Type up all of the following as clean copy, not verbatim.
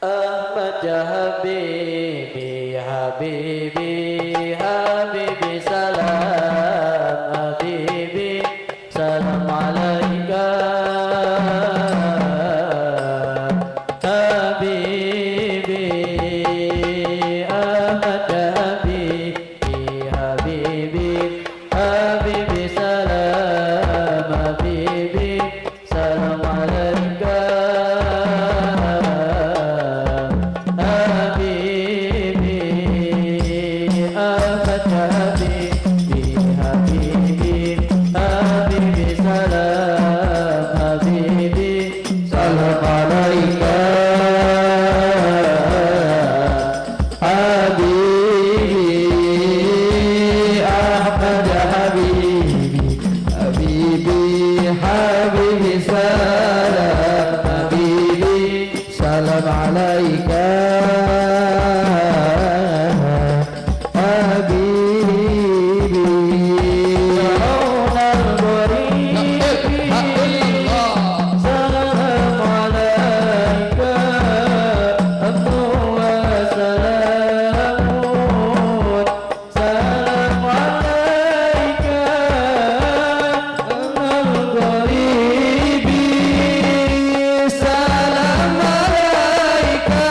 Ahmad ya Habibi, Habibi, Habibi salam, Habibi salam alaika, Habibi, Ahmad ya Habibi, Habibi, Habibi salam, Habibi salam alaika. Salam alaika habibi Saunal ghoribi, salam alaika, Abdu wa salamun, salam alaika, Saunal ghoribi, salam alaika.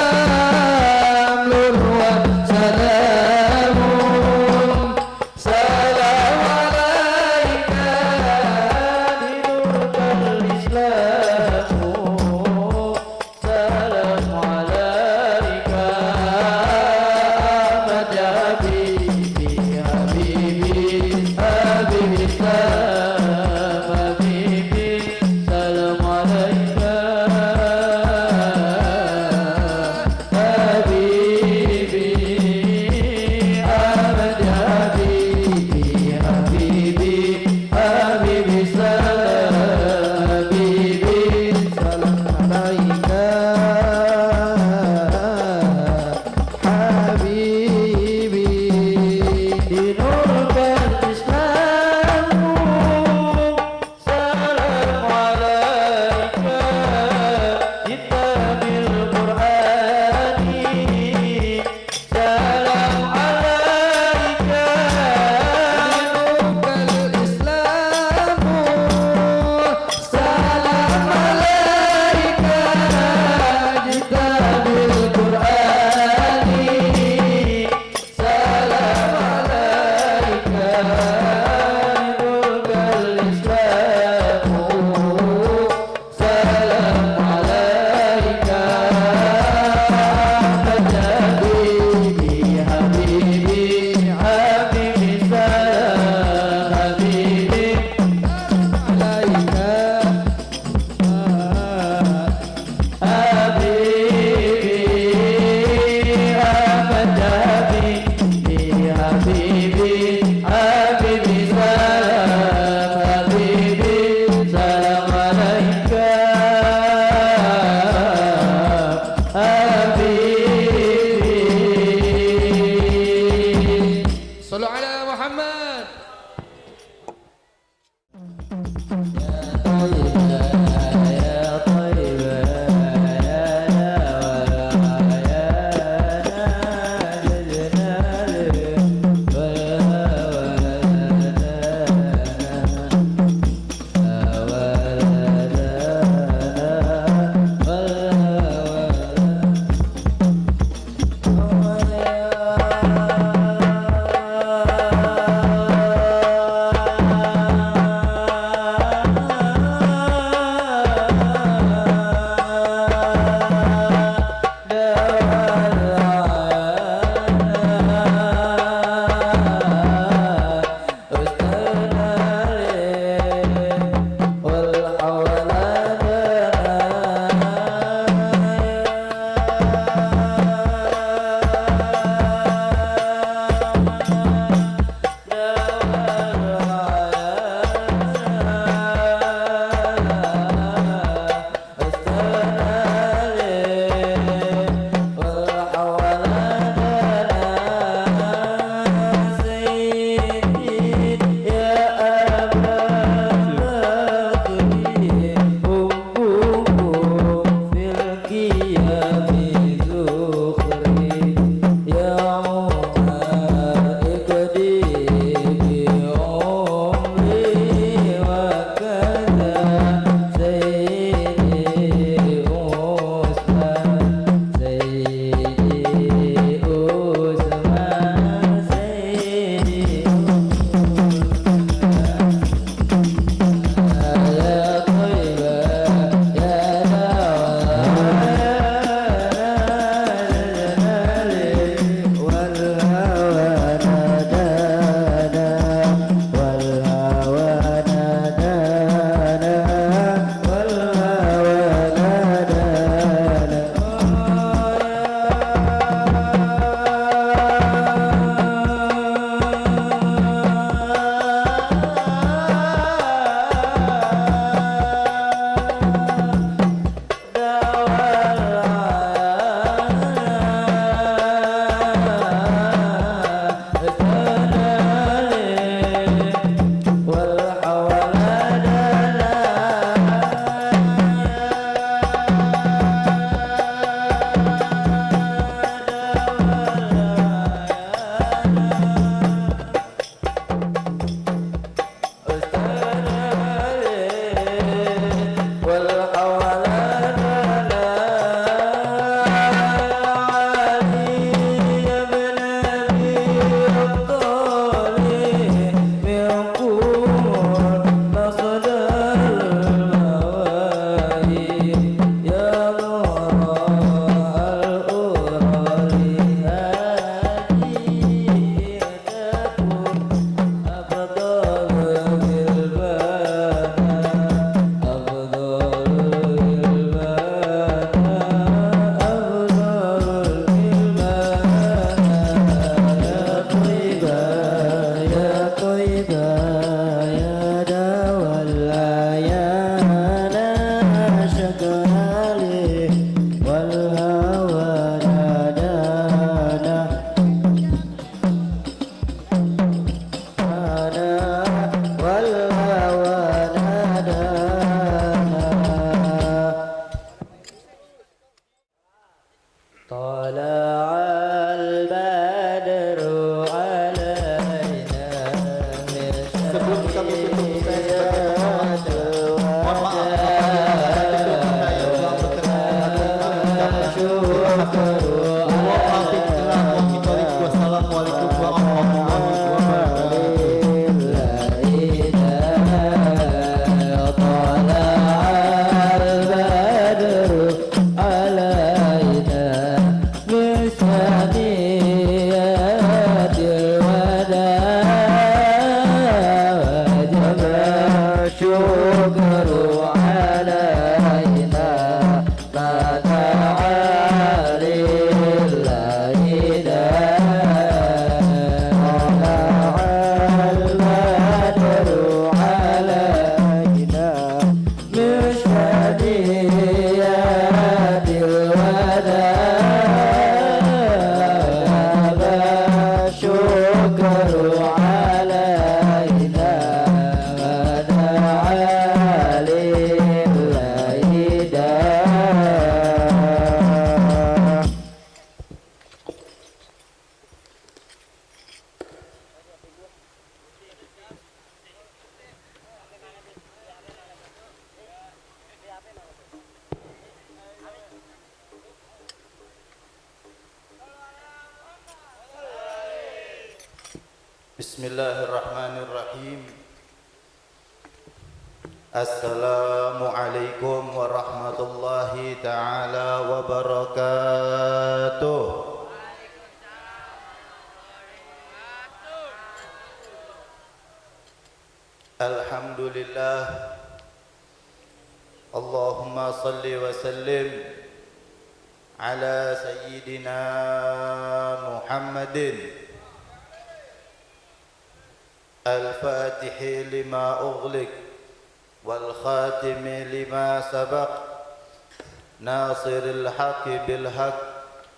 Sebelum kami tutup, saya sebagai pengawas, mohon maaf apabila ada pihak yang telah berkenan Wassalamualaikum warahmatullahi wabarakatuh. Bismillahirrahmanirrahim. Assalamualaikum warahmatullahi ta'ala wabarakatuh. Alhamdulillah. Allahumma salli wa sallim ala sayyidina Muhammadin الفاتح لما أغلق والخاتم لما سبق ناصر الحق بالحق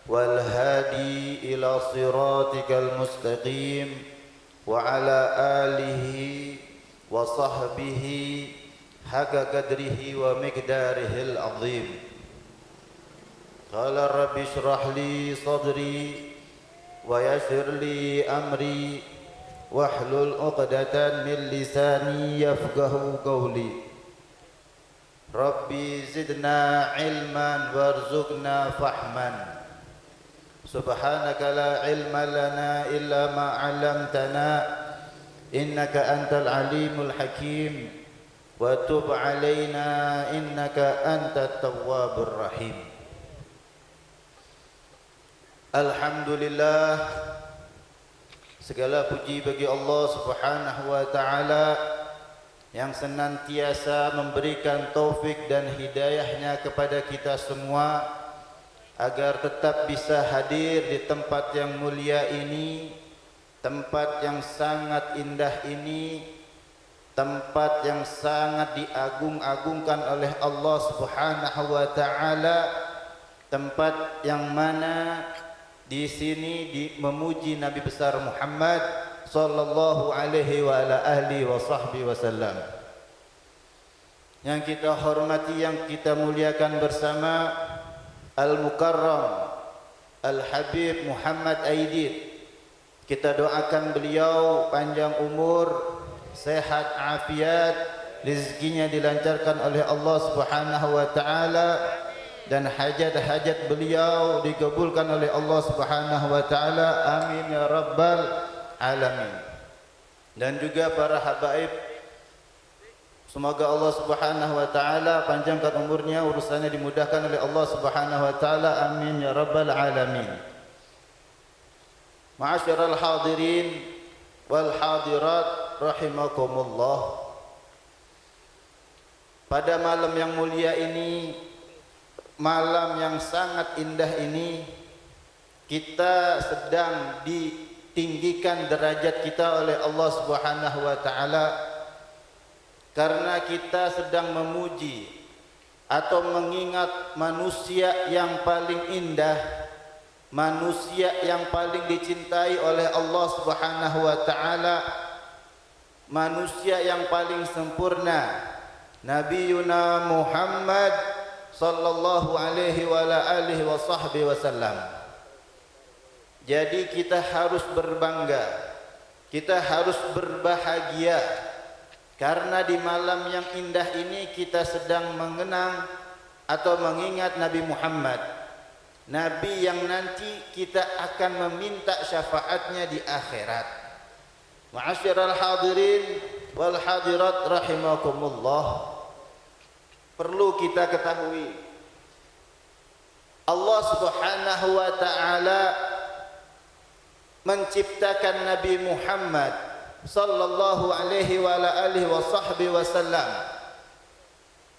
والهادي إلى صراطك المستقيم وعلى آله وصحبه حق قدره ومقداره العظيم. قال رب اشرح لي صدري ويسر لي أمري wahlul 'uqdatan min lisani yafqahu qawli. Rabbi zidna ilman warzuqna fahman. Subhanaka la ilma lana illa ma 'allamtana innaka antal alimul hakim wa tub 'alaina innaka antat tawwabur rahim. Alhamdulillah, segala puji bagi Allah Subhanahu wa taala yang senantiasa memberikan taufik dan hidayahnya kepada kita semua agar tetap bisa hadir di tempat yang mulia ini, tempat yang sangat indah ini, tempat yang sangat diagung-agungkan oleh Allah Subhanahu wa taala, tempat yang mana di sini memuji Nabi besar Muhammad sallallahu alaihi wa ala ahli wa sahbihi wasallam. Yang kita hormati, yang kita muliakan bersama Al-Mukarram Al-Habib Muhammad Aidid. Kita doakan beliau panjang umur, sehat afiat, rezekinya dilancarkan oleh Allah Subhanahu wa taala, dan hajat-hajat beliau dikabulkan oleh Allah Subhanahu wa taala. Amin ya rabbal alamin. Dan juga para habaib, semoga Allah Subhanahu wa taala panjangkan umurnya, urusannya dimudahkan oleh Allah Subhanahu wa taala. Amin ya rabbal alamin. Ma'asyiral hadirin wal hadirat rahimakumullah. Pada malam yang mulia ini, malam yang sangat indah ini, kita sedang ditinggikan derajat kita oleh Allah Subhanahu wa taala karena kita sedang memuji atau mengingat manusia yang paling indah, manusia yang paling dicintai oleh Allah Subhanahu wa taala, manusia yang paling sempurna, Nabiyuna Muhammad sallallahu alaihi wa ala alihi wa sahbihi wasallam. Jadi kita harus berbangga, kita harus berbahagia, karena di malam yang indah ini kita sedang mengenang atau mengingat Nabi Muhammad, Nabi yang nanti kita akan meminta syafaatnya di akhirat. Ma'asyiral hadirin wal hadirat rahimakumullah. Perlu kita ketahui, Allah Subhanahu wa taala menciptakan Nabi Muhammad sallallahu alaihi wa alihi wa sahbihi wasallam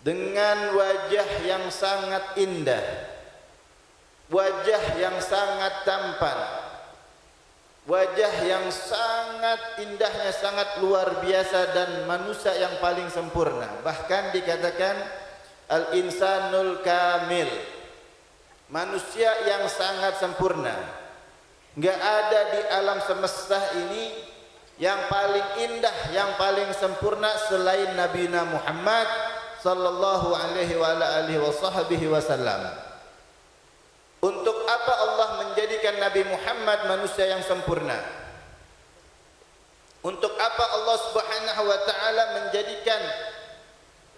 dengan wajah yang sangat indah, wajah yang sangat tampan, wajah yang sangat indahnya, sangat luar biasa, dan manusia yang paling sempurna. Bahkan dikatakan al-insanul kamil, manusia yang sangat sempurna. Enggak ada di alam semesta ini yang paling indah, yang paling sempurna selain Nabi Muhammad sallallahu alaihi wa alihi wasallam. Untuk apa Allah menjadikan Nabi Muhammad manusia yang sempurna? Untuk apa Allah Subhanahu wa taala menjadikan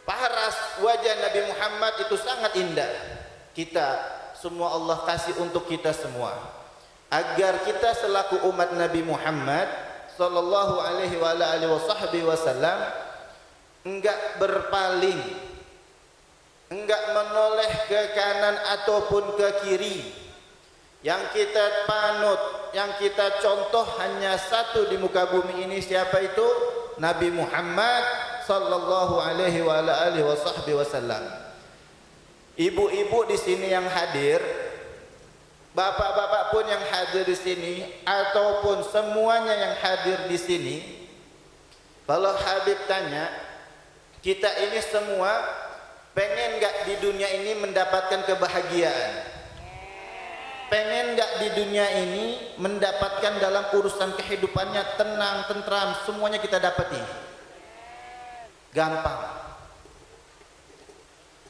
paras wajah Nabi Muhammad itu sangat indah? Kita semua Allah kasih untuk kita semua, agar kita selaku umat Nabi Muhammad sallallahu alaihi wa alihi wasallam enggak berpaling, enggak menoleh ke kanan ataupun ke kiri. Yang kita panut, yang kita contoh hanya satu di muka bumi ini. Siapa itu? Nabi Muhammad sallallahu alaihi wa alihi wasallam. Ibu-ibu di sini yang hadir, bapak-bapak pun yang hadir di sini, ataupun semuanya yang hadir di sini, kalau Habib tanya, kita ini semua pengen gak di dunia ini mendapatkan kebahagiaan? Pengen gak di dunia ini mendapatkan dalam urusan kehidupannya tenang, tentram, semuanya kita dapati? Gampang.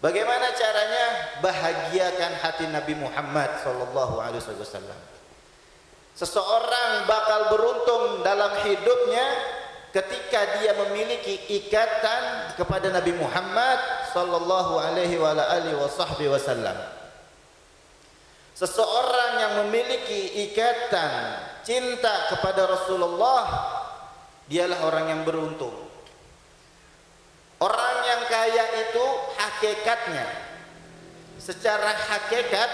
Bagaimana caranya? Bahagiakan hati Nabi Muhammad sallallahu alaihi wasallam. Seseorang bakal beruntung dalam hidupnya ketika dia memiliki ikatan kepada Nabi Muhammad sallallahu alaihi wa alihi wasallam. Seseorang yang memiliki ikatan cinta kepada Rasulullah, dialah orang yang beruntung. Orang yang kaya itu hakikatnya, secara hakikat,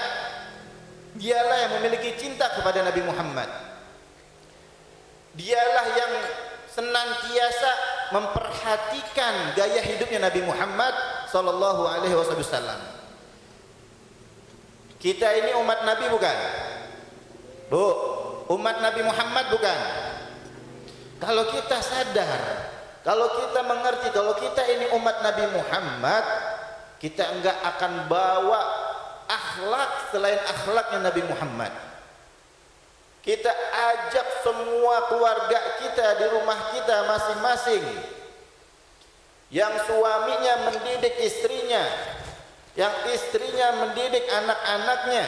dialah yang memiliki cinta kepada Nabi Muhammad. Dialah yang senantiasa memperhatikan gaya hidupnya Nabi Muhammad sallallahu alaihi wasallam. Kita ini umat Nabi bukan? Bu, umat Nabi Muhammad bukan? Kalau kita sadar, kalau kita mengerti, kalau kita ini umat Nabi Muhammad, kita enggak akan bawa akhlak selain akhlaknya Nabi Muhammad. Kita ajak semua keluarga kita di rumah kita masing-masing, yang suaminya mendidik istrinya, yang istrinya mendidik anak-anaknya,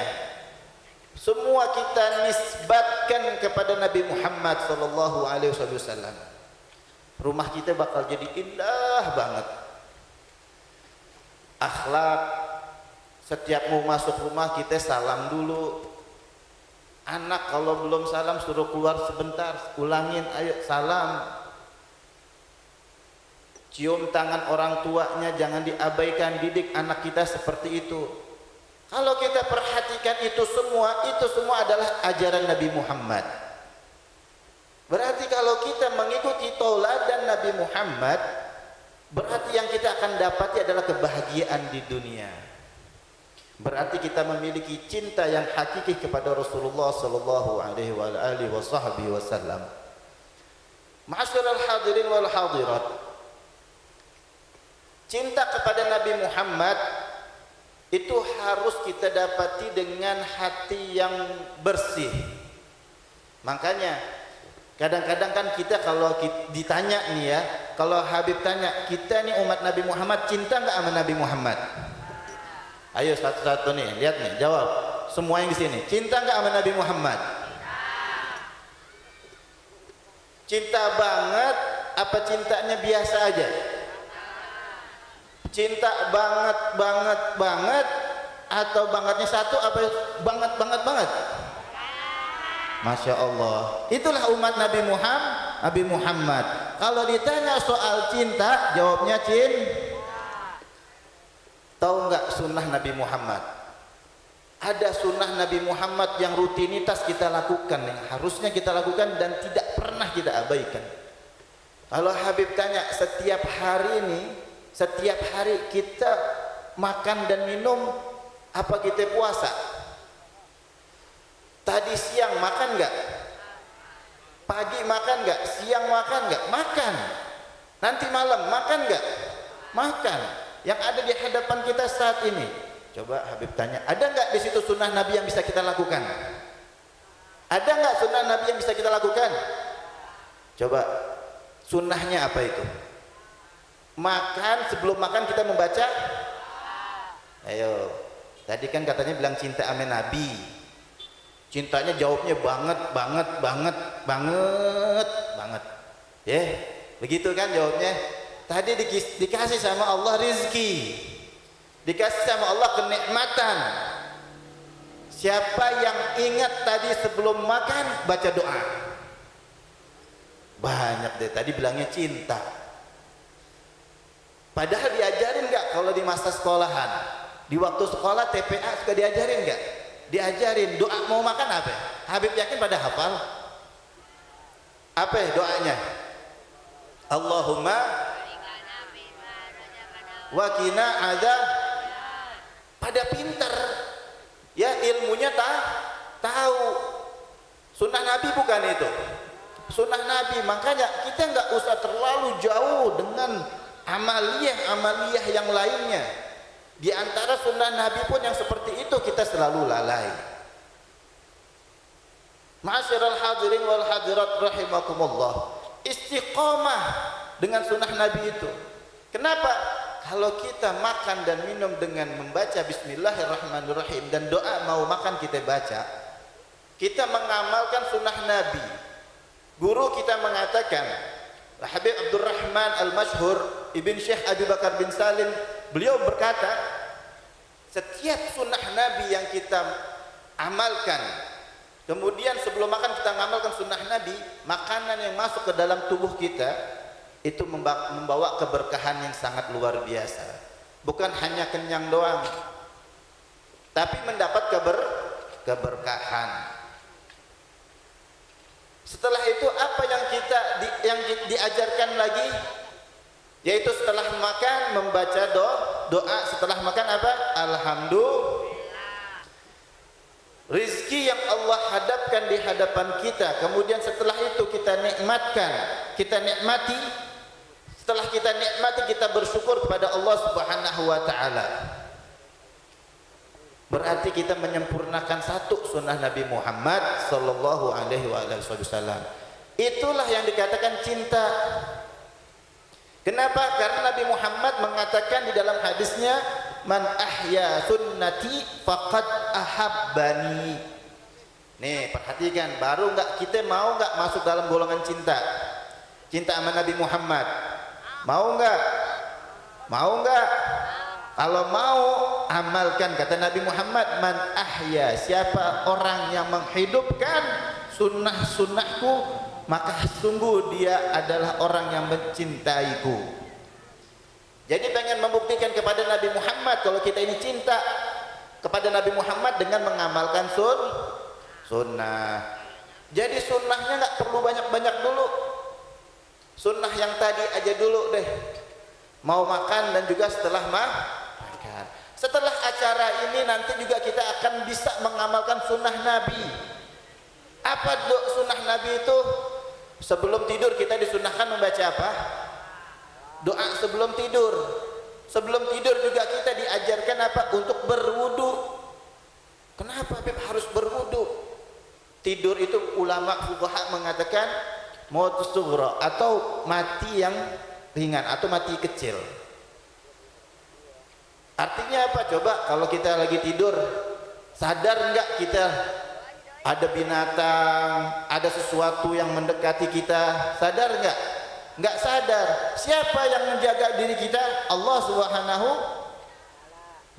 semua kita nisbatkan kepada Nabi Muhammad sallallahu alaihi wasallam. Rumah kita bakal jadi indah banget. Akhlak, setiap mau masuk rumah kita salam dulu. Anak kalau belum salam suruh keluar sebentar, ulangin, ayo salam. Cium tangan orang tuanya, jangan diabaikan, didik anak kita seperti itu. Kalau kita perhatikan itu semua adalah ajaran Nabi Muhammad. Berarti kalau kita mengikuti tauladan Nabi Muhammad, berarti yang kita akan dapati adalah kebahagiaan di dunia. Berarti kita memiliki cinta yang hakiki kepada Rasulullah sallallahu alaihi wa alihi wasallam. Ma'asyiral hadirin wal hadirat, cinta kepada Nabi Muhammad itu harus kita dapati dengan hati yang bersih. Makanya kadang-kadang kan kita kalau ditanya nih ya, kalau Habib tanya, kita nih umat Nabi Muhammad cinta nggak sama Nabi Muhammad? Ayo satu-satu nih, lihat nih, jawab. Semua yang di sini, cinta nggak sama Nabi Muhammad? Cinta banget, apa cintanya biasa aja? Cinta banget, atau bangetnya satu, apa banget? Masya Allah, itulah umat Nabi Muhammad. Kalau ditanya soal cinta, jawabnya Tahu nggak sunnah Nabi Muhammad? Ada sunnah Nabi Muhammad yang rutinitas kita lakukan, yang harusnya kita lakukan dan tidak pernah kita abaikan. Kalau Habib tanya, setiap hari kita makan dan minum, apa kita puasa? Tadi siang makan nggak? Pagi makan nggak? Siang makan nggak? Makan. Nanti malam makan nggak? Makan. Yang ada di hadapan kita saat ini. Coba Habib tanya, ada nggak di situ sunnah Nabi yang bisa kita lakukan? Ada nggak sunnah Nabi yang bisa kita lakukan? Coba, sunnahnya apa itu? Makan, sebelum makan kita membaca. Ayo, tadi kan katanya bilang cinta sama Nabi. Cintanya jawabnya banget. Ya, begitu kan jawabnya. Tadi dikasih sama Allah rizki, dikasih sama Allah kenikmatan. Siapa yang ingat tadi sebelum makan baca doa? Banyak deh, tadi bilangnya cinta. Padahal diajarin nggak kalau di masa sekolahan? Di waktu sekolah TPA suka diajarin nggak? Diajarin doa mau makan apa? Habib yakin pada hafal? Apa doanya? Allahumma wakina ada, pada pinter ya, ilmunya tahu. Sunnah Nabi bukan itu, sunnah Nabi. Makanya kita nggak usah terlalu jauh dengan amaliyah yang lainnya. Di antara sunnah Nabi pun yang seperti itu kita selalu lalai. Ma'asyiral hadirin wal hadirat rahimakumullah, istiqomah dengan sunnah Nabi itu. Kenapa? Kalau kita makan dan minum dengan membaca Bismillahirrahmanirrahim dan doa mau makan kita baca, kita mengamalkan sunnah Nabi. Guru kita mengatakan, Habib Abdurrahman Al-Masyhur Ibn Syekh Abi Bakar bin Salim, beliau berkata, setiap sunnah Nabi yang kita amalkan, kemudian sebelum makan kita mengamalkan sunnah Nabi, makanan yang masuk ke dalam tubuh kita itu membawa keberkahan yang sangat luar biasa. Bukan hanya kenyang doang, tapi mendapat keberkahan. Setelah itu apa yang diajarkan lagi? Yaitu setelah makan membaca doa. Setelah makan apa? Alhamdulillah. Rizki yang Allah hadapkan di hadapan kita, kemudian setelah itu kita nikmati. Setelah kita nikmati, kita bersyukur kepada Allah Subhanahu wa ta'ala. Berarti kita menyempurnakan satu sunnah Nabi Muhammad sallallahu alaihi wasallam. Itulah yang dikatakan cinta. Kenapa? Karena Nabi Muhammad mengatakan di dalam hadisnya, man ahya sunnati faqad ahabbani. Nih, perhatikan, baru kita mau nggak masuk dalam golongan cinta sama Nabi Muhammad? Mau nggak? Kalau mau, amalkan. Kata Nabi Muhammad, man ahya, siapa orang yang menghidupkan sunnahku, maka sungguh dia adalah orang yang mencintaiku. Jadi pengen membuktikan kepada Nabi Muhammad kalau kita ini cinta kepada Nabi Muhammad dengan mengamalkan sunnah. Jadi sunnahnya nggak perlu banyak-banyak dulu. Sunnah yang tadi aja dulu deh. Mau makan dan juga setelah makan. Setelah acara ini nanti juga kita akan bisa mengamalkan sunnah Nabi. Apa sunnah Nabi itu? Sebelum tidur kita disunnahkan membaca apa? Doa sebelum tidur. Sebelum tidur juga kita diajarkan apa? Untuk berwudu. Kenapa Habib harus berwudu? Tidur itu ulama fuqaha mengatakan maut sughra atau mati yang ringan atau mati kecil. Artinya apa? Coba kalau kita lagi tidur, sadar enggak kita ada binatang, ada sesuatu yang mendekati kita? Sadar enggak? Enggak sadar. Siapa yang menjaga diri kita? Allah Subhanahu.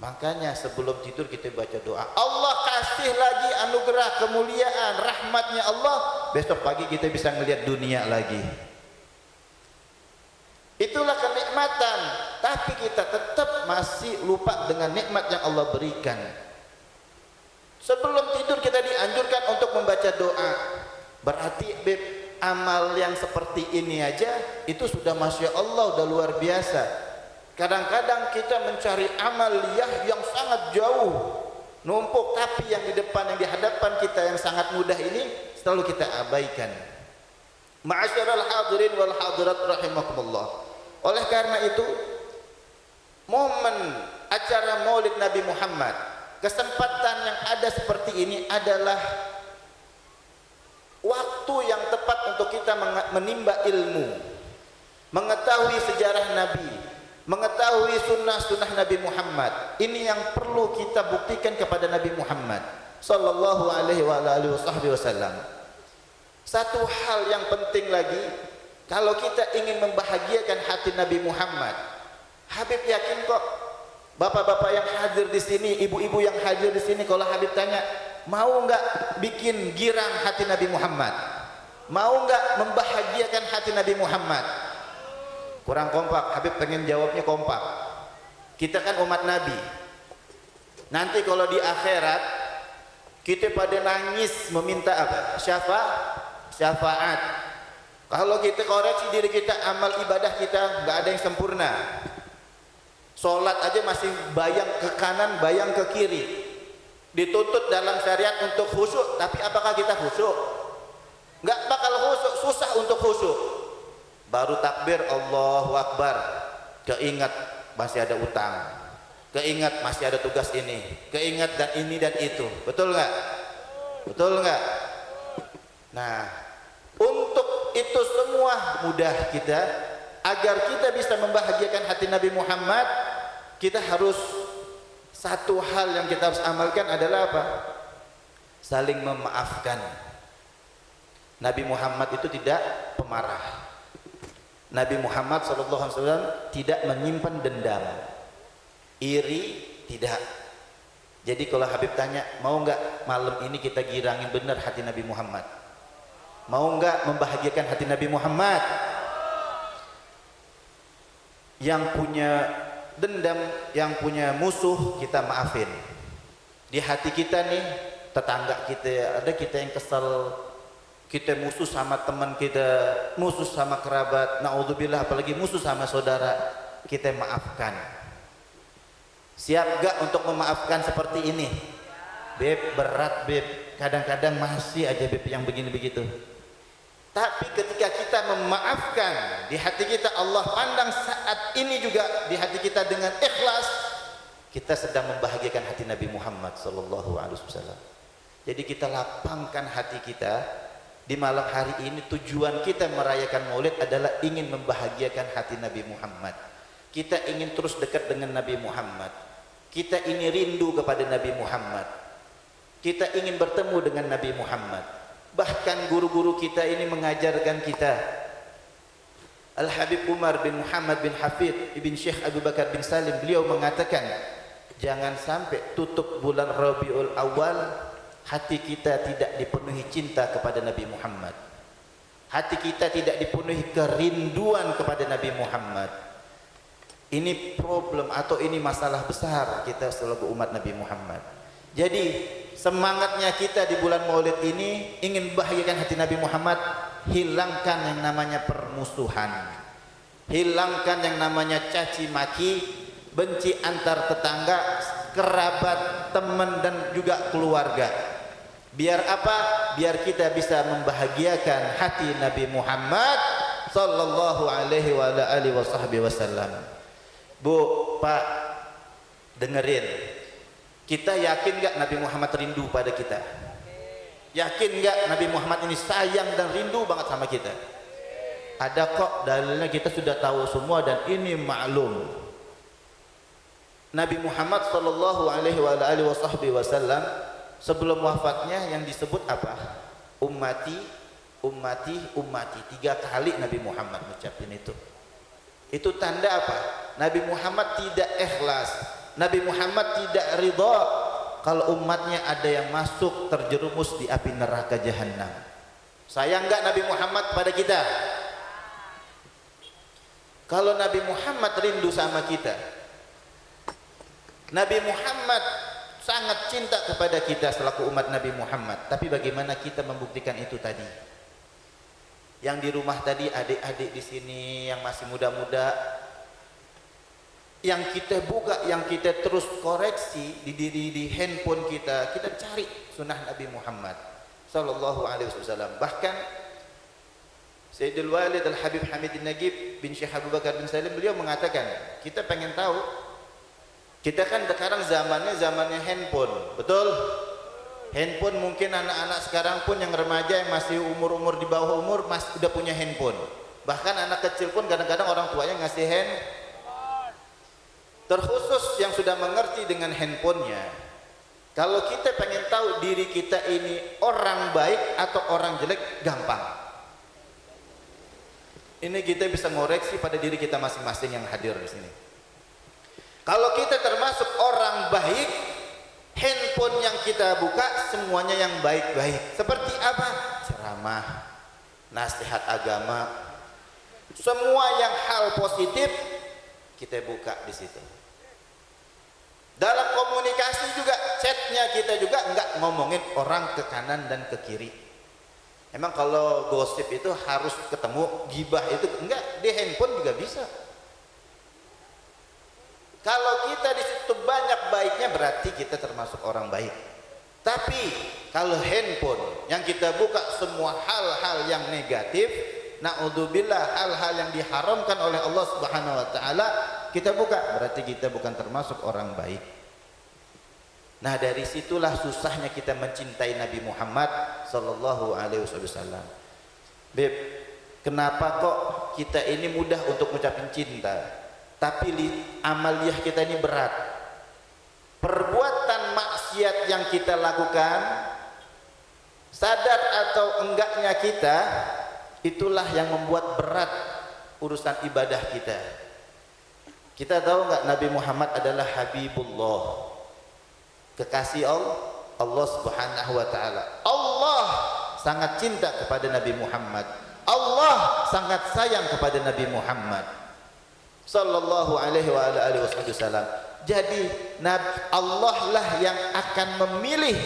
Makanya sebelum tidur kita baca doa. Allah kasih lagi anugerah kemuliaan, rahmatnya Allah. Besok pagi kita bisa melihat dunia lagi. Itulah kenikmatan. Tapi kita tetap masih lupa dengan nikmat yang Allah berikan. Sebelum tidur kita dianjurkan untuk membaca doa. Berarti amal yang seperti ini aja itu sudah Masya Allah, udah luar biasa. Kadang-kadang kita mencari amaliyah yang sangat jauh, numpuk, tapi yang di depan, yang di hadapan kita yang sangat mudah ini selalu kita abaikan. Ma'asyiral hadirin wal hadirat rahimakumullah. Oleh karena itu, momen acara Maulid Nabi Muhammad, kesempatan yang ada seperti ini adalah waktu yang tepat untuk kita menimba ilmu, mengetahui sejarah Nabi, mengetahui sunnah-sunnah Nabi Muhammad. Ini yang perlu kita buktikan kepada Nabi Muhammad sallallahu alaihi wasallam. Satu hal yang penting lagi, kalau kita ingin membahagiakan hati Nabi Muhammad, Habib yakin kok bapak-bapak yang hadir di sini, ibu-ibu yang hadir di sini, kalau Habib tanya, mau enggak bikin girang hati Nabi Muhammad? Mau enggak membahagiakan hati Nabi Muhammad? Kurang kompak. Habib pengen jawabnya kompak. Kita kan umat Nabi. Nanti kalau di akhirat kita pada nangis meminta apa? Syafaat. Kalau kita koreksi diri kita, amal ibadah kita nggak ada yang sempurna. Sholat aja masih bayang ke kanan, bayang ke kiri. Dituntut dalam syariat untuk khusyuk, tapi apakah kita khusyuk? Nggak bakal khusyuk, susah untuk khusyuk. Baru takbir Allahu Akbar, keingat masih ada utang, keingat masih ada tugas ini, keingat dan ini dan itu. Betul nggak? Betul nggak? Nah, untuk itu semua mudah kita, agar kita bisa membahagiakan hati Nabi Muhammad, kita harus, satu hal yang kita harus amalkan adalah apa? Saling memaafkan. Nabi Muhammad itu tidak pemarah. Nabi Muhammad SAW tidak menyimpan dendam, iri tidak. Jadi kalau Habib tanya, mau enggak malam ini kita girangin benar hati Nabi Muhammad? Mau enggak membahagiakan hati Nabi Muhammad? Yang punya dendam, yang punya musuh, kita maafin. Di hati kita nih, tetangga kita, ada kita yang kesal, kita musuh sama teman kita, musuh sama kerabat, naudzubillah, apalagi musuh sama saudara, kita maafkan. Siap gak untuk memaafkan seperti ini? Beb, berat beb, kadang-kadang masih aja beb yang begini begitu. Tapi ketika kita memaafkan, di hati kita Allah pandang saat ini juga di hati kita dengan ikhlas, kita sedang membahagiakan hati Nabi Muhammad sallallahu alaihi wasallam. Jadi kita lapangkan hati kita. Di malam hari ini tujuan kita merayakan Maulid adalah ingin membahagiakan hati Nabi Muhammad. Kita ingin terus dekat dengan Nabi Muhammad. Kita ingin rindu kepada Nabi Muhammad. Kita ingin bertemu dengan Nabi Muhammad. Bahkan guru-guru kita ini mengajarkan kita. Al-Habib Umar bin Muhammad bin Hafid ibn Syekh Abu Bakar bin Salim, beliau mengatakan, jangan sampai tutup bulan Rabiul Awal hati kita tidak dipenuhi cinta kepada Nabi Muhammad. Hati kita tidak dipenuhi kerinduan kepada Nabi Muhammad. Ini problem atau ini masalah besar kita sebagai umat Nabi Muhammad. Jadi semangatnya kita di bulan Maulid ini ingin bahagiakan hati Nabi Muhammad, hilangkan yang namanya permusuhan, hilangkan yang namanya caci maki, benci antar tetangga, kerabat, teman dan juga keluarga. Biar apa? Biar kita bisa membahagiakan hati Nabi Muhammad sallallahu alaihi wasallam. Bu, Pak, dengerin. Kita yakin nggak Nabi Muhammad rindu pada kita? Yakin nggak Nabi Muhammad ini sayang dan rindu banget sama kita? Ada kok dalilnya, kita sudah tahu semua dan ini maklum. Nabi Muhammad sallallahu alaihi wasallam sebelum wafatnya yang disebut apa? Ummati, ummati, ummati. 3 kali Nabi Muhammad mengucapkan itu. Itu tanda apa? Nabi Muhammad tidak ikhlas. Nabi Muhammad tidak ridha kalau umatnya ada yang masuk terjerumus di api neraka jahanam. Sayang enggak Nabi Muhammad pada kita? Kalau Nabi Muhammad rindu sama kita, Nabi Muhammad sangat cinta kepada kita selaku umat Nabi Muhammad. Tapi bagaimana kita membuktikan itu tadi? Yang di rumah tadi, adik-adik di sini yang masih muda-muda, yang kita buka, yang kita terus koreksi di handphone kita cari sunnah Nabi Muhammad sallallahu alaihi wasallam. Bahkan Sayyidul Walid Al-Habib Hamid Nagib bin Syekh Abu Bakar bin Salim, beliau mengatakan, kita pengen tahu, kita kan sekarang zamannya handphone, betul? Handphone mungkin anak-anak sekarang pun yang remaja yang masih umur-umur di bawah umur masih udah punya handphone. Bahkan anak kecil pun kadang-kadang orang tuanya ngasih handphone. Terkhusus yang sudah mengerti dengan handphonenya. Kalau kita pengen tahu diri kita ini orang baik atau orang jelek, gampang. Ini kita bisa ngoreksi pada diri kita masing-masing yang hadir di sini. Kalau kita termasuk orang baik, handphone yang kita buka semuanya yang baik-baik. Seperti apa? Ceramah, nasihat agama, semua yang hal positif kita buka di situ. Dalam komunikasi juga, chatnya kita juga enggak ngomongin orang ke kanan dan ke kiri. Emang kalau gosip itu harus ketemu, gibah itu enggak, di handphone juga bisa. Kalau kita di situ banyak baiknya, berarti kita termasuk orang baik. Tapi kalau handphone yang kita buka semua hal-hal yang negatif, naudzubillah, hal-hal yang diharamkan oleh Allah Subhanahu wa taala, kita buka, berarti kita bukan termasuk orang baik. Nah, dari situlah susahnya kita mencintai Nabi Muhammad sallallahu alaihi wasallam. Beb, kenapa kok kita ini mudah untuk mengucapkan cinta? Tapi amaliyah kita ini berat. Perbuatan maksiat yang kita lakukan, sadar atau enggaknya kita, itulah yang membuat berat urusan ibadah kita. Kita tahu enggak Nabi Muhammad adalah Habibullah, kekasih Allah Subhanahu wa taala. Allah sangat cinta kepada Nabi Muhammad. Allah sangat sayang kepada Nabi Muhammad sallallahu alaihi wa alihi wasallam. Jadi Allah lah yang akan memilih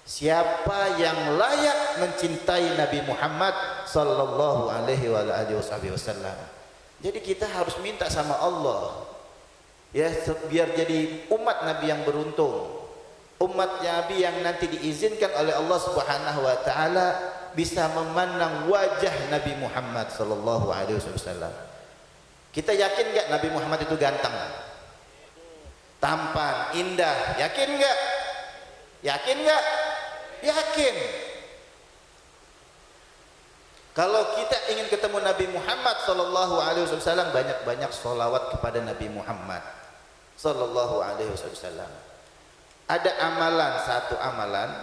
siapa yang layak mencintai Nabi Muhammad sallallahu alaihi wa alihi wasallam. Jadi kita harus minta sama Allah, ya, biar jadi umat Nabi yang beruntung, umat Nabi yang nanti diizinkan oleh Allah Subhanahu wa taala bisa memandang wajah Nabi Muhammad sallallahu alaihi wasallam. Kita yakin enggak Nabi Muhammad itu ganteng, tampan, indah? Yakin enggak? Yakin enggak? Yakin. Kalau kita ingin ketemu Nabi Muhammad sallallahu alaihi wasallam, banyak-banyak sholawat kepada Nabi Muhammad sallallahu alaihi wasallam. Ada amalan, satu amalan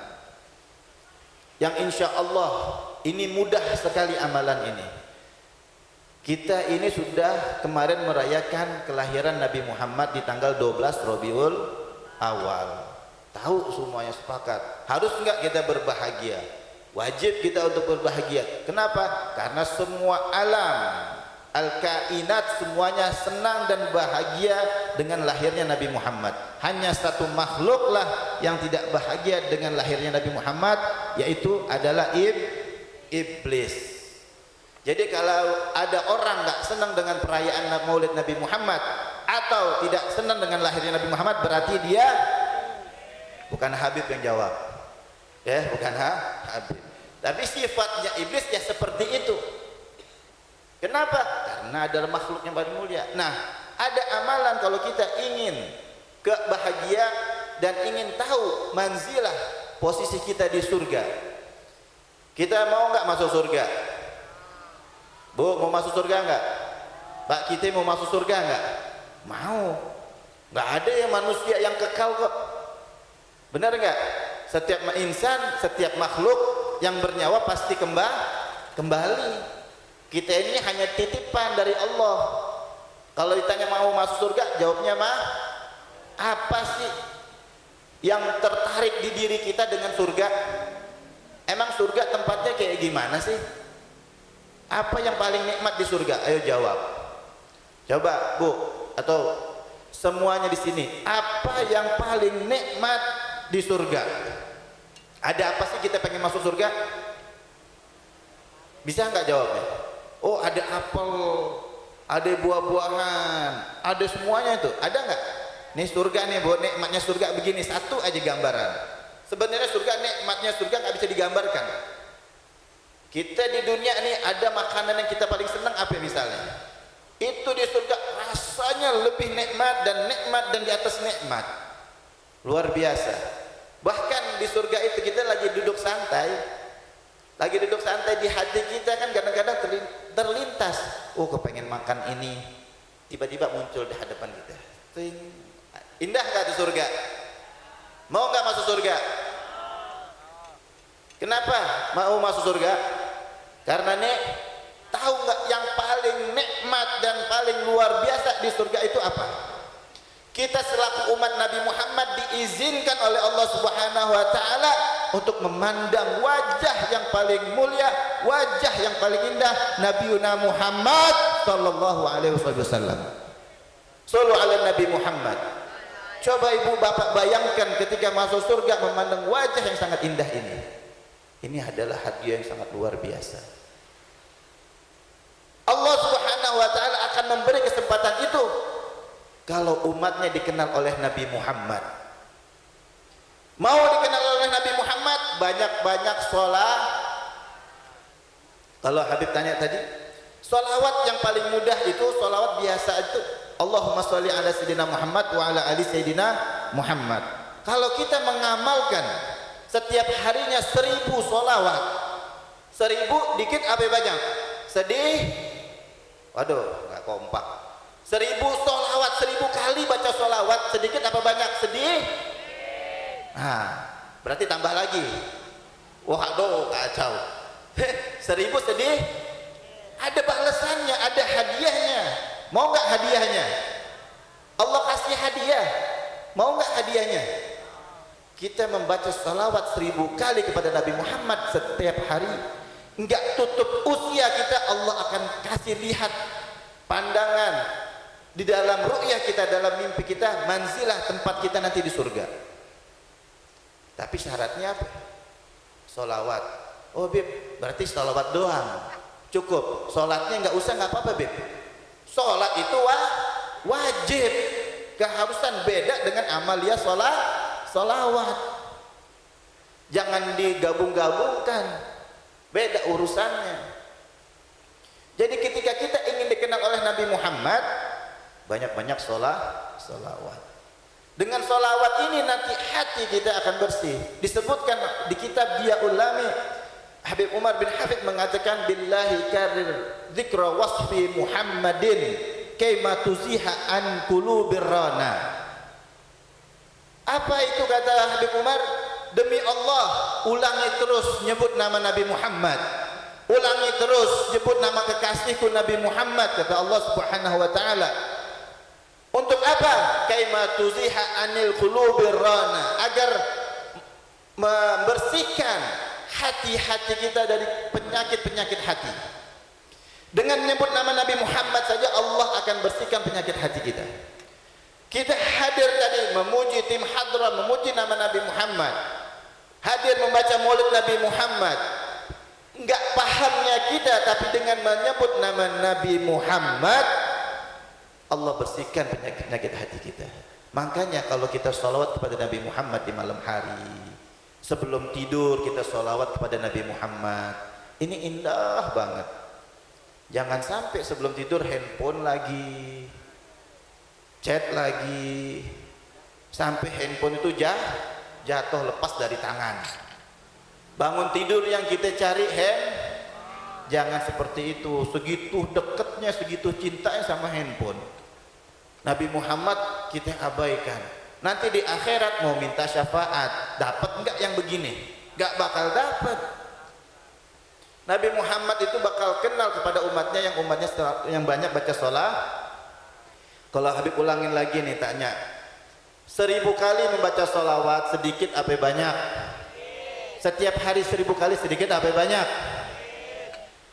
yang insya Allah ini mudah sekali amalan ini. Kita ini sudah kemarin merayakan kelahiran Nabi Muhammad di tanggal 12 Rabiul Awal. Tahu semuanya sepakat. Harus enggak kita berbahagia? Wajib kita untuk berbahagia. Kenapa? Karena semua alam al-kainat semuanya senang dan bahagia dengan lahirnya Nabi Muhammad. Hanya satu makhluklah yang tidak bahagia dengan lahirnya Nabi Muhammad, yaitu adalah iblis. Jadi kalau ada orang nggak senang dengan perayaan Maulid Nabi Muhammad atau tidak senang dengan lahirnya Nabi Muhammad, berarti dia bukan Habib yang jawab, ya, bukan Habib. Tapi sifatnya iblis ya seperti itu. Kenapa? Karena adalah makhluk yang paling mulia. Nah, Ada amalan kalau kita ingin kebahagiaan dan ingin tahu manzilah posisi kita di surga. Kita mau nggak masuk surga? Bu, mau masuk surga nggak? Pak, kita mau masuk surga nggak? Mau. Nggak ada yang manusia yang kekal kok. Benar nggak? Setiap insan, setiap makhluk yang bernyawa pasti kembali. Kita ini hanya titipan dari Allah. Kalau ditanya mau masuk surga, jawabnya mah apa sih yang tertarik di diri kita dengan surga? Emang surga tempatnya kayak gimana sih? Apa yang paling nikmat di surga? Ayo jawab. Coba, Bu, atau semuanya di sini, apa yang paling nikmat di surga? Ada apa sih kita pengen masuk surga? Bisa nggak jawabnya? Oh, ada apel, ada buah-buahan, ada semuanya itu. Ada nggak? Nih surga nih, Bu, nikmatnya surga begini, satu aja gambaran. Sebenarnya surga, nikmatnya surga nggak bisa digambarkan. Kita di dunia ini ada makanan yang kita paling senang apa misalnya? Itu di surga rasanya lebih nikmat dan di atas nikmat. Luar biasa. Bahkan di surga itu kita lagi duduk santai. Lagi duduk santai, di hati kita kan kadang-kadang terlintas, oh kepengen makan ini, tiba-tiba muncul di hadapan kita. Indah nggak di surga? Mau nggak masuk surga? Kenapa mau masuk surga? Karena nih, tahu nggak yang paling nikmat dan paling luar biasa di surga itu apa? Kita selaku umat Nabi Muhammad diizinkan oleh Allah Subhanahu wa taala untuk memandang wajah yang paling mulia, wajah yang paling indah, Nabiuna Muhammad sallallahu alaihi wasallam. Sallu ala Nabi Muhammad. Coba ibu bapak bayangkan ketika masuk surga memandang wajah yang sangat indah ini. Ini adalah hadiah yang sangat luar biasa. Allah Subhanahu wa taala akan memberi kesempatan itu kalau umatnya dikenal oleh Nabi Muhammad. Mau dikenal oleh Nabi Muhammad, banyak-banyak sholat. Kalau Habib tanya tadi, sholawat yang paling mudah itu sholawat biasa itu, Allahumma sholli ala Sayyidina Muhammad wa ala ali Sayyidina Muhammad. Kalau kita mengamalkan setiap harinya 1000 sholawat, 1000 dikit apa banyak? Sedih? Waduh, nggak kompak. 1000 sholawat, 1000 kali baca sholawat, sedikit apa banyak? Sedih? Nah, berarti tambah lagi. Waduh, kacau. 1000 sedih? Ada balasannya, ada hadiahnya. Mau nggak hadiahnya? Allah kasih hadiah. Mau nggak hadiahnya? Kita membaca sholawat 1000 kali kepada Nabi Muhammad setiap hari, nggak tutup usia kita, Allah akan kasih lihat pandangan di dalam ru'yah kita, dalam mimpi kita, manzilah tempat kita nanti di surga. Tapi syaratnya apa? Sholawat. Oh Bib, berarti sholawat doang cukup, sholatnya nggak usah, nggak apa-apa Bib. Sholat itu wajib, keharusan, beda dengan amalia sholawat. Jangan digabung-gabungkan, beda urusannya. Jadi ketika kita ingin dikenal oleh Nabi Muhammad, banyak-banyak sholawat. Dengan sholawat ini nanti hati kita akan bersih. Disebutkan di kitab Dia Ulami, Habib Umar bin Hafid mengatakan, billahi karir dzikra wasfi Muhammadin kaima tuziha an qulubir rana. Apa itu kata Habib Umar? Demi Allah, ulangi terus nyebut nama Nabi Muhammad. Ulangi terus nyebut nama kekasihku Nabi Muhammad, kata Allah Subhanahu wa taala. Untuk apa? Kaima tuziha anil qulubir rana, agar membersihkan hati-hati kita dari penyakit-penyakit hati. Dengan menyebut nama Nabi Muhammad saja Allah akan bersihkan penyakit hati kita. Kita hadir tadi memuji tim hadrah, memuji nama Nabi Muhammad. Hadir membaca maulid Nabi Muhammad. Enggak pahamnya kita, tapi dengan menyebut nama Nabi Muhammad, Allah bersihkan penyakit-penyakit hati kita. Makanya kalau kita sholawat kepada Nabi Muhammad di malam hari, sebelum tidur kita sholawat kepada Nabi Muhammad, ini indah banget. Jangan sampai sebelum tidur handphone lagi, chat lagi, sampai handphone itu jatuh lepas dari tangan. Bangun tidur yang kita cari jangan seperti itu. Segitu dekatnya, segitu cintanya sama handphone. Nabi Muhammad kita abaikan. Nanti di akhirat mau minta syafaat, dapat enggak yang begini? Enggak bakal dapat. Nabi Muhammad itu bakal kenal kepada umatnya yang banyak baca sholat. Kalau Habib ulangin lagi nih, tanya 1000 kali membaca sholawat, sedikit apa banyak? Setiap hari 1000 kali, sedikit apa banyak?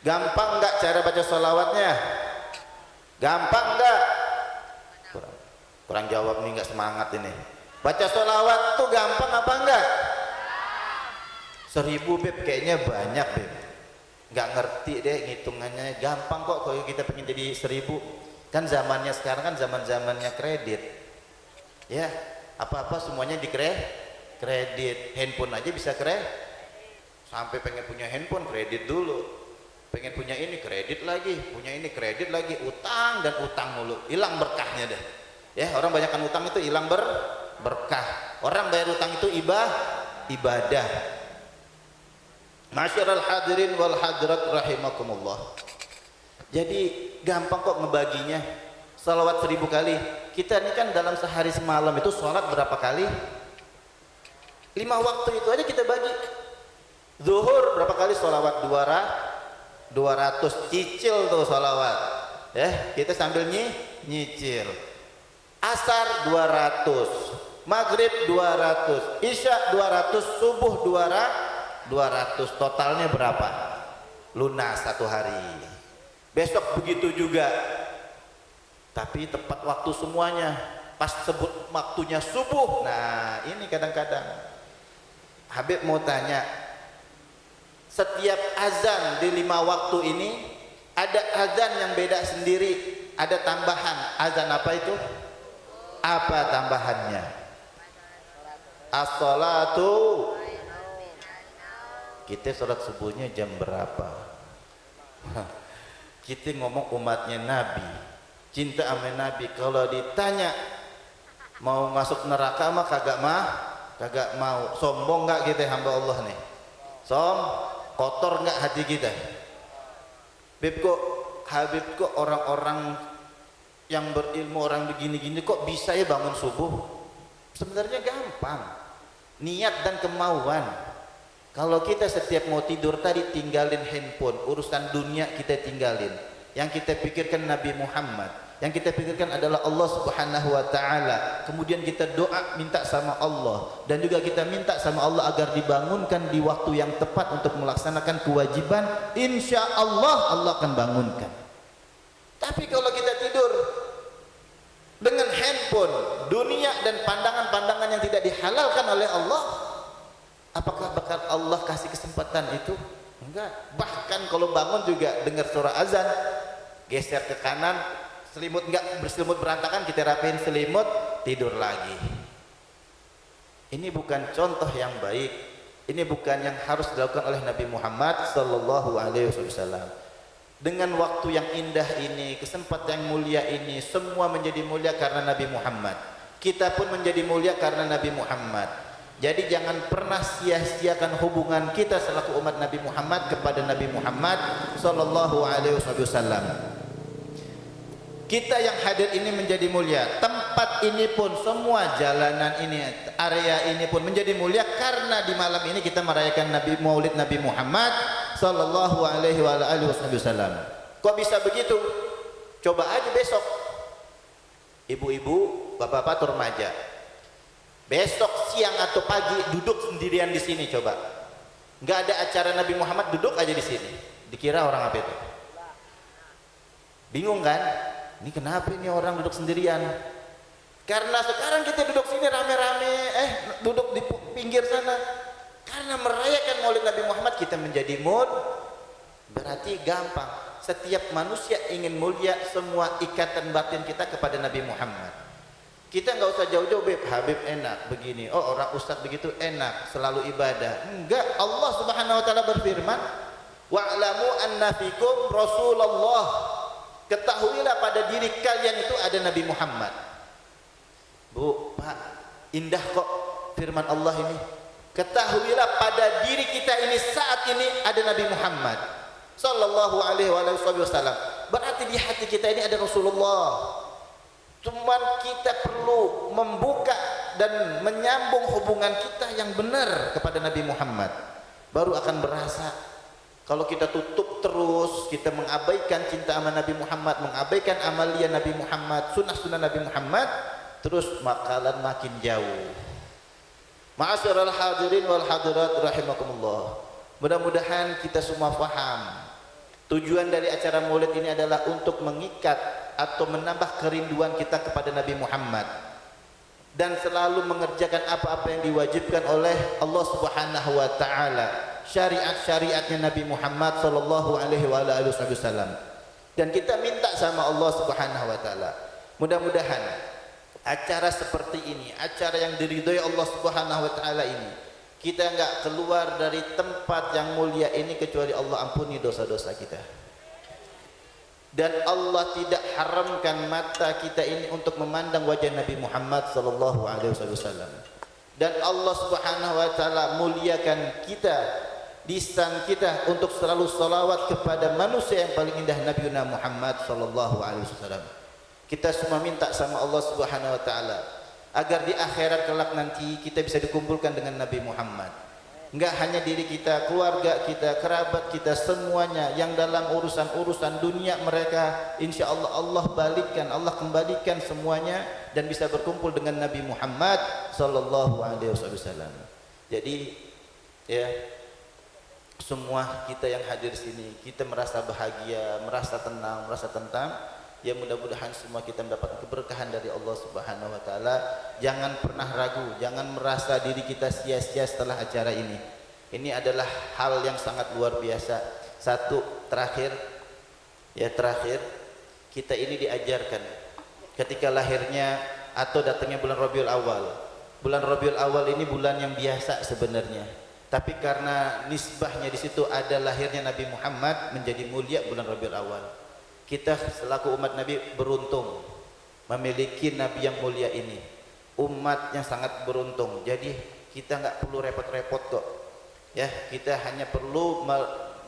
Gampang enggak cara baca sholawatnya? Gampang enggak? Kurang jawab nih, enggak semangat ini. Baca sholawat tuh gampang apa enggak? 1000 Beb, kayaknya banyak Beb. Nggak ngerti deh ngitungannya. Gampang kok kalau kita pengen jadi 1000. Kan zamannya sekarang kan zamannya kredit ya, apa-apa semuanya di kredit. Handphone aja bisa sampai pengen punya handphone kredit dulu, pengen punya ini kredit lagi, punya ini kredit lagi, utang dan utang mulu, hilang berkahnya deh ya. Orang banyakkan utang itu hilang berkah. Orang bayar utang itu ibadah. Masyarul hadirin wal hadirat rahimakumullah. Jadi gampang kok ngebaginya. Salawat 1000 kali. Kita ini kan dalam sehari semalam itu sholat berapa kali? 5 waktu itu aja kita bagi. Zuhur berapa kali sholawat? 200. Cicil tuh sholawat ya, kita sambil nyicil. Asar 200, maghrib 200, isya 200, subuh 200. Totalnya berapa? Lunas satu hari. Besok begitu juga, tapi tepat waktu semuanya. Pas sebut waktunya subuh. Nah ini kadang-kadang Habib mau tanya, setiap azan di 5 waktu ini ada azan yang beda sendiri, ada tambahan. Azan apa itu? Apa tambahannya? As-salatu. Kita sholat subuhnya jam berapa? Kita ngomong umatnya Nabi, cinta sama Nabi. Kalau ditanya mau masuk neraka mah kagak mau. Sombong nggak kita hamba Allah nih? Kotor nggak hati kita? Habib kok orang-orang yang berilmu, orang begini-gini kok bisa ya bangun subuh? Sebenarnya gampang, niat dan kemauan. Kalau kita setiap mau tidur tadi tinggalin handphone, urusan dunia kita tinggalin. Yang kita pikirkan Nabi Muhammad, yang kita pikirkan adalah Allah Subhanahu wa taala. Kemudian kita doa minta sama Allah, dan juga kita minta sama Allah agar dibangunkan di waktu yang tepat untuk melaksanakan kewajiban. Insya Allah Allah akan bangunkan. Tapi kalau kita tidur dengan handphone, dunia dan pandangan-pandangan yang tidak dihalalkan oleh Allah, apakah bakal Allah kasih kesempatan itu? Enggak. Bahkan kalau bangun juga dengar suara azan, geser ke kanan, selimut enggak berselimut berantakan, kita rapiin selimut, tidur lagi. Ini bukan contoh yang baik. Ini bukan yang harus dilakukan oleh Nabi Muhammad sallallahu alaihi wasallam. Dengan waktu yang indah ini, kesempatan yang mulia ini, semua menjadi mulia karena Nabi Muhammad. Kita pun menjadi mulia karena Nabi Muhammad. Jadi jangan pernah sia-siakan hubungan kita selaku umat Nabi Muhammad kepada Nabi Muhammad sallallahu alaihi wasallam. Kita yang hadir ini menjadi mulia. Tempat ini pun, semua jalanan ini, area ini pun menjadi mulia karena di malam ini kita merayakan Maulid Nabi Muhammad sallallahu alaihi wasallam. Kok bisa begitu? Coba aja besok, ibu-ibu, bapak-bapak atau remaja, besok siang atau pagi duduk sendirian di sini, coba. Nggak ada acara Nabi Muhammad, duduk aja di sini. Dikira orang apa itu? Bingung kan? Ini kenapa ini orang duduk sendirian? Karena sekarang kita duduk sini rame-rame, duduk di pinggir sana. Karena merayakan Maulid Nabi Muhammad kita menjadi mood. Berarti gampang. Setiap manusia ingin mulia, semua ikatan batin kita kepada Nabi Muhammad. Kita nggak usah jauh-jauh, Habib enak begini, oh orang ustadz begitu enak, selalu ibadah. Enggak, Allah Subhanahu wa taala berfirman, wa'lamu anna fikum Rasulullah. Ketahuilah pada diri kalian itu ada Nabi Muhammad. Bu, Pak, indah kok firman Allah ini. Ketahuilah pada diri kita ini saat ini ada Nabi Muhammad sallallahu alaihi wasallam. Berarti di hati kita ini ada Rasulullah. Cuman kita perlu membuka dan menyambung hubungan kita yang benar kepada Nabi Muhammad. Baru akan berasa. Kalau kita tutup terus, kita mengabaikan cinta sama Nabi Muhammad, mengabaikan amalia Nabi Muhammad, sunnah-sunnah Nabi Muhammad, terus bakalan makin jauh. Ma'asyiral hadirin wal hadirat rahimakumullah. Mudah-mudahan kita semua paham. Tujuan dari acara Maulid ini adalah untuk mengikat atau menambah kerinduan kita kepada Nabi Muhammad dan selalu mengerjakan apa-apa yang diwajibkan oleh Allah Subhanahu wa taala, syariat-syariatnya Nabi Muhammad sallallahu alaihi wasallam. Dan kita minta sama Allah Subhanahu wa taala, mudah-mudahan acara seperti ini, acara yang diridhoi Allah Subhanahu wa taala ini, kita enggak keluar dari tempat yang mulia ini kecuali Allah ampuni dosa-dosa kita. Dan Allah tidak haramkan mata kita ini untuk memandang wajah Nabi Muhammad sallallahu alaihi wasallam. Dan Allah Subhanahu wa taala muliakan kita, lisan kita untuk selalu salawat kepada manusia yang paling indah, Nabi Muhammad sallallahu alaihi wasallam. Kita semua minta sama Allah Subhanahu wa taala agar di akhirat kelak nanti kita bisa dikumpulkan dengan Nabi Muhammad. Enggak hanya diri kita, keluarga kita, kerabat kita, semuanya yang dalam urusan-urusan dunia mereka, insya Allah Allah balikkan, Allah kembalikan semuanya dan bisa berkumpul dengan Nabi Muhammad sallallahu alaihi wasallam. Jadi ya, semua kita yang hadir sini, kita merasa bahagia, merasa tenang, merasa tentram. Ya, mudah-mudahan semua kita mendapatkan keberkahan dari Allah Subhanahu wa taala. Jangan pernah ragu, jangan merasa diri kita sia-sia setelah acara ini. Ini adalah hal yang sangat luar biasa. Satu, terakhir kita ini diajarkan ketika lahirnya atau datangnya bulan Rabiul Awal. Bulan Rabiul Awal ini bulan yang biasa sebenarnya. Tapi karena nisbahnya di situ ada lahirnya Nabi Muhammad, menjadi mulia bulan Rabiul Awal. Kita selaku umat Nabi beruntung memiliki Nabi yang mulia ini, umat yang sangat beruntung. Jadi kita nggak perlu repot-repot kok ya, kita hanya perlu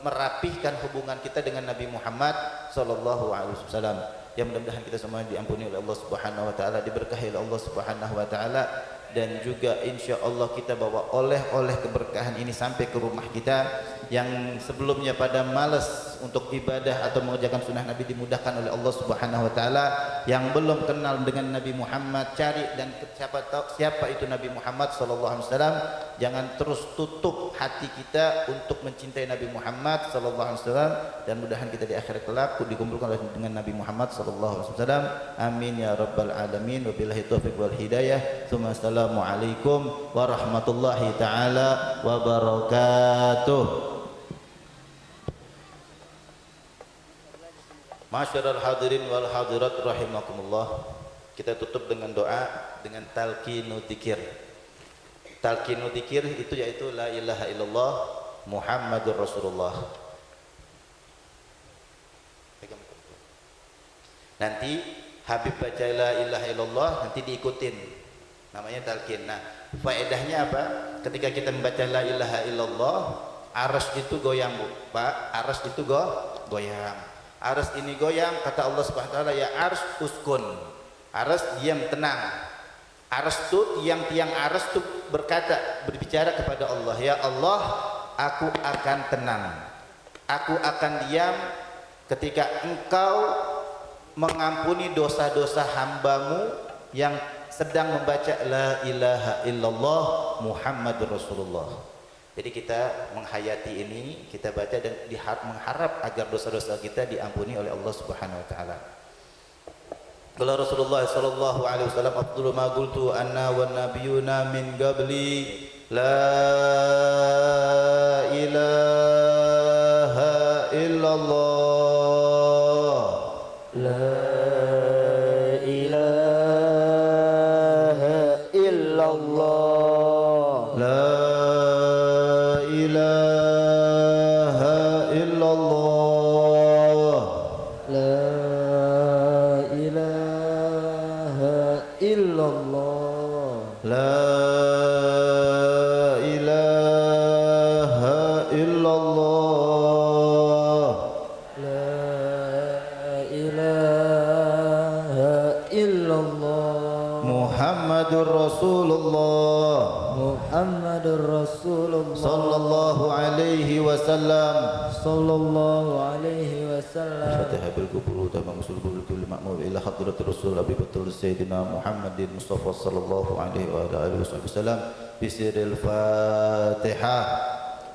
merapihkan hubungan kita dengan Nabi Muhammad sallallahu alaihi wasallam. Ya, mudah-mudahan kita semua diampuni oleh Allah Subhanahu wa taala, diberkahi oleh Allah Subhanahu wa taala, dan juga insya Allah kita bawa oleh keberkahan ini sampai ke rumah kita. Yang sebelumnya pada malas untuk ibadah atau mengerjakan sunnah Nabi dimudahkan oleh Allah Subhanahu wa taala. Yang belum kenal dengan Nabi Muhammad, cari dan siapa itu Nabi Muhammad sallallahu alaihi wasallam. Jangan terus tutup hati kita untuk mencintai Nabi Muhammad sallallahu alaihi wasallam, dan mudahan kita di akhirat kelak dikumpulkan dengan Nabi Muhammad sallallahu alaihi wasallam. Amin ya rabbal alamin. Wabillahi taufiq wal hidayah. Assalamualaikum warahmatullahi taala wabarakatuh. Masyarul hadirin wal hadirat rahimakumullah. Kita tutup dengan doa, dengan talqinu dzikir. Talqinu dzikir itu yaitu la ilaha illallah Muhammadur Rasulullah. Nanti Habib baca la ilaha illallah, nanti diikutin, namanya talqin. Nah, faedahnya apa? Ketika kita membaca la ilaha illallah, aras itu goyang, Bu. Pak, aras itu goyang. Aras ini goyang, kata Allah Subhanahu wa taala, ya ars uskun. Aras diam, tenang. Aras itu tiang aras itu berbicara kepada Allah, ya Allah, aku akan tenang. Aku akan diam ketika Engkau mengampuni dosa-dosa hambamu yang sedang membaca la ilaha illallah Muhammadur Rasulullah. Jadi kita menghayati ini, kita baca dan mengharap agar dosa-dosa kita diampuni oleh Allah Subhanahu wa taala. Qala Rasulullah sallallahu alaihi wasallam, afdalu ma qultu anna wan nabiyuna min qabli la ilaha illallah. La ilaha illallah. La ilaha illallah. La ilaha illallah. sallallahu alaihi wasallam. sallallahu alaihi wasallam. Fatihah bil qubur tamam usul kulli ma'mur ila hadratir rasul abi betul sayyidina Muhammadin Mustafa sallallahu alaihi wa alihi wasallam. Bisiril Fatihah.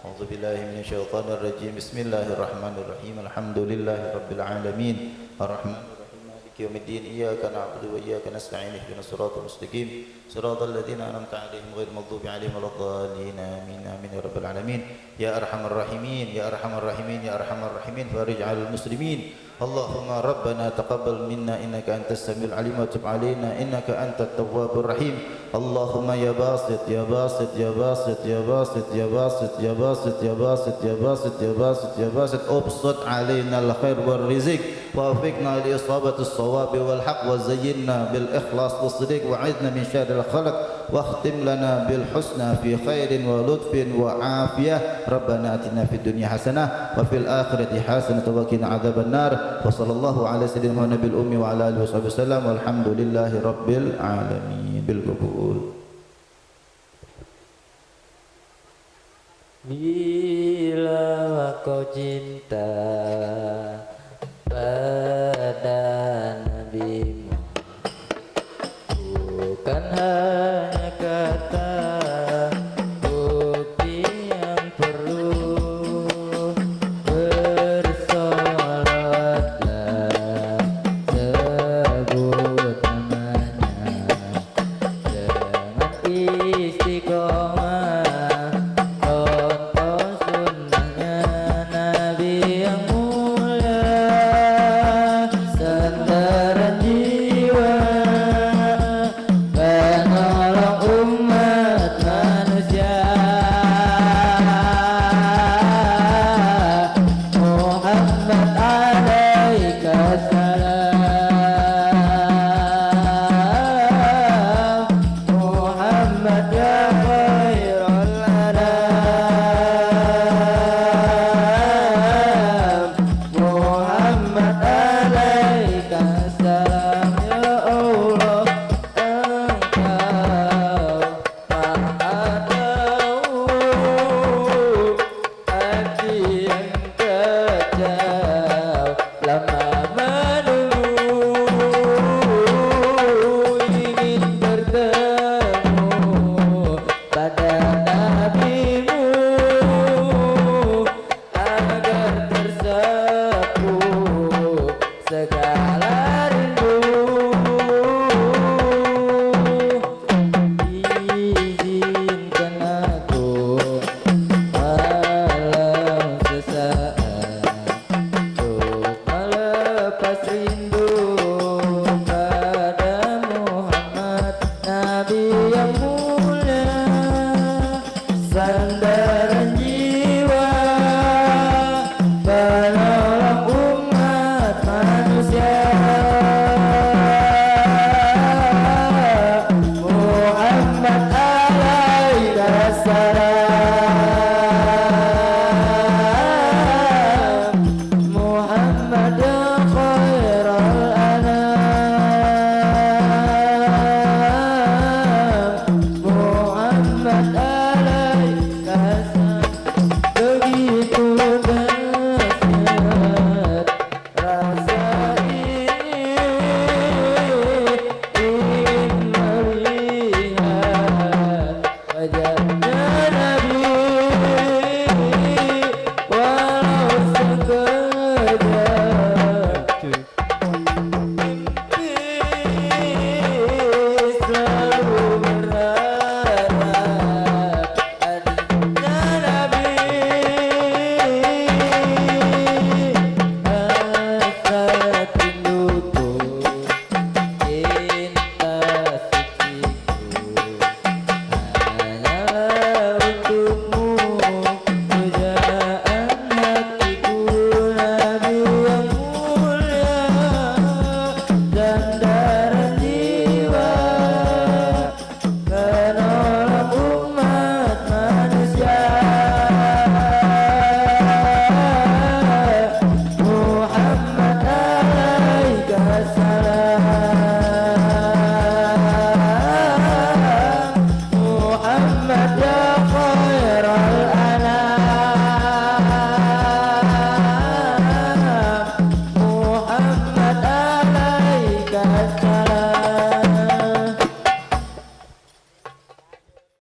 A'udzu billahi minasyaitonir rajim. Bismillahirrahmanirrahim. Alhamdulillahi rabbil alamin. Arrahmanir rahim. Maliki yaumiddin. Iyyaka na'budu wa iyyaka nasta'in. Ihdinas siratal mustaqim. Siratal ladzina an'amta 'alaihim ghairil maghdubi 'alaihim waladdallin. Amin. Amin ya rabbal alamin. Ya arhamar rahimin, ya arhamar rahimin, ya arhamar rahimin. Farij 'alal muslimin. Allahumma rabbana taqabbal minna innaka antas samiul alim wa tub 'alaina innaka antat tawwabur rahim. Allahumma ya basit ya basit ya basit ya basit ya basit ya basit ya basit ya basit ya basit ya basit ubsut 'alaina al khair wal rizq wa wafiqna li isabati as-shawab wal haqq wa zayyinna bil ikhlas was sidq wa 'idna min syarril khalq wa khtim lana bil husna fi khairin wa lutfin wa afiyah. Rabbana atina fid dunya hasanah wa fil akhirati hasanah wa qina adzaban nar. Wa sallallahu ala sayyidina nabil ummi wa ala alihi wasallam walhamdulillahi rabbil alamin. Bil qabul. Bila kau cinta